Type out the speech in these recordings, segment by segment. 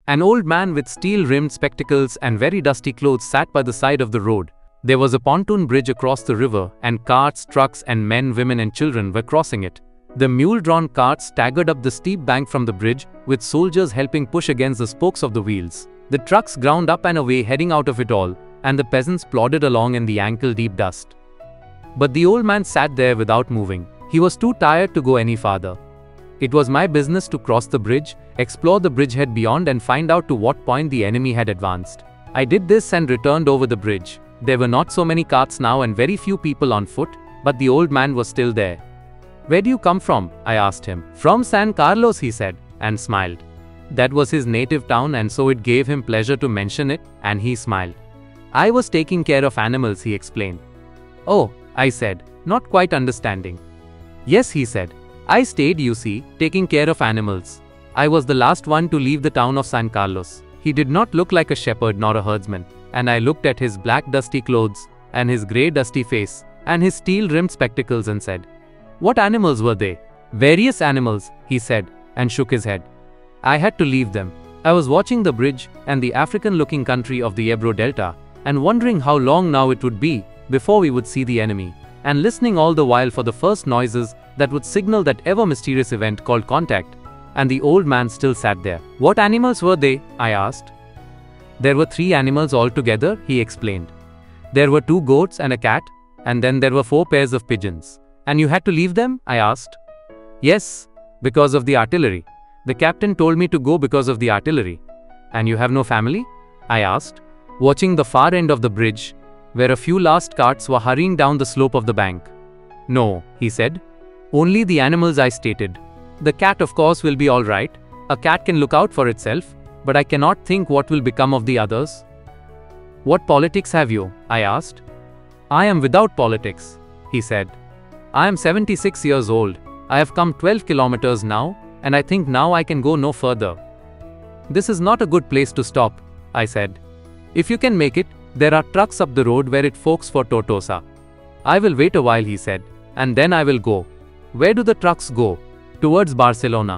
An old man with steel-rimmed spectacles and very dusty clothes sat by the side of the road. There was a pontoon bridge across the river, and carts, trucks, and men, women, and children were crossing it. The mule-drawn carts staggered up the steep bank from the bridge, with soldiers helping push against the spokes of the wheels. The trucks ground up and away, heading out of it all, and the peasants plodded along in the ankle-deep dust. But the old man sat there without moving. He was too tired to go any farther. It was my business to cross the bridge, explore the bridgehead beyond, and find out to what point the enemy had advanced. I did this and returned over the bridge. There were not so many carts now and very few people on foot, but the old man was still there. "Where do you come from?" I asked him. "From San Carlos," he said, and smiled. That was his native town, and so it gave him pleasure to mention it, and he smiled. "I was taking care of animals," he explained. "Oh," I said, not quite understanding. "Yes," he said. "I stayed, you see, taking care of animals. I was the last one to leave the town of San Carlos." He did not look like a shepherd nor a herdsman, and I looked at his black dusty clothes, and his grey dusty face, and his steel-rimmed spectacles and said, "What animals were they?" "Various animals," he said, and shook his head. I had to leave them. I was watching the bridge and the African-looking country of the Ebro Delta, and wondering how long now it would be before we would see the enemy, and listening all the while for the first noises that would signal that ever-mysterious event called contact, and the old man still sat there. "What animals were they?" I asked. "There were 3 animals altogether," he explained. "There were 2 goats and a cat, and then there were 4 pairs of pigeons." "And you had to leave them?" I asked. "Yes, because of the artillery. The captain told me to go because of the artillery." "And you have no family?" I asked, watching the far end of the bridge, where a few last carts were hurrying down the slope of the bank. "No," he said. "Only the animals," I stated. "The cat, of course, will be all right. A cat can look out for itself, but I cannot think what will become of the others." "What politics have you?" I asked. "I am without politics," he said. "I am 76 years old. I have come 12 kilometers now, and I think now I can go no further." "This is not a good place to stop," I said. "If you can make it, there are trucks up the road where it forks for Tortosa." "I will wait a while," he said, "and then I will go." "Where do the trucks go?" "Towards Barcelona,"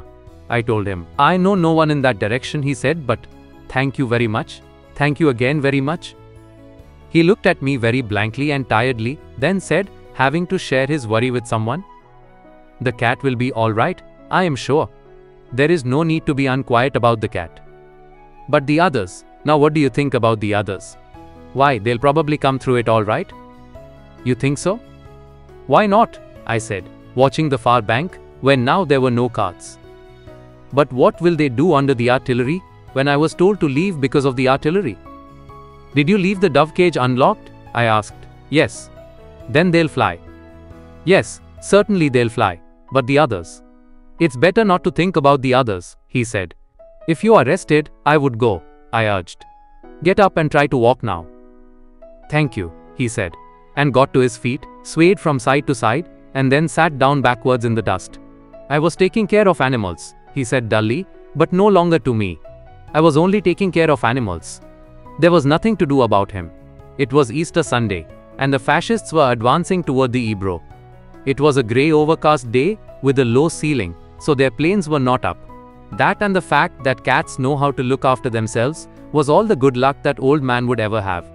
I told him. "I know no one in that direction," he said, "but thank you very much. Thank you again very much." He looked at me very blankly and tiredly, then said, having to share his worry with someone, "The cat will be all right, I am sure. There is no need to be unquiet about the cat." "But the others, now what do you think about the others?" "Why, they'll probably come through it all right." "You think so?" "Why not?" I said, watching the far bank, where now there were no carts. "But what will they do under the artillery, when I was told to leave because of the artillery?" "Did you leave the dove cage unlocked?" I asked. "Yes." "Then they'll fly." "Yes, certainly they'll fly. But the others?" "It's better not to think about the others," he said. "If you are rested, I would go," I urged. "Get up and try to walk now." "Thank you," he said, and got to his feet, swayed from side to side, and then sat down backwards in the dust. "I was taking care of animals," he said dully, "but no longer to me. I was only taking care of animals." There was nothing to do about him. It was Easter Sunday, and the fascists were advancing toward the Ebro. It was a grey overcast day with a low ceiling, so their planes were not up. That and the fact that cats know how to look after themselves was all the good luck that old man would ever have.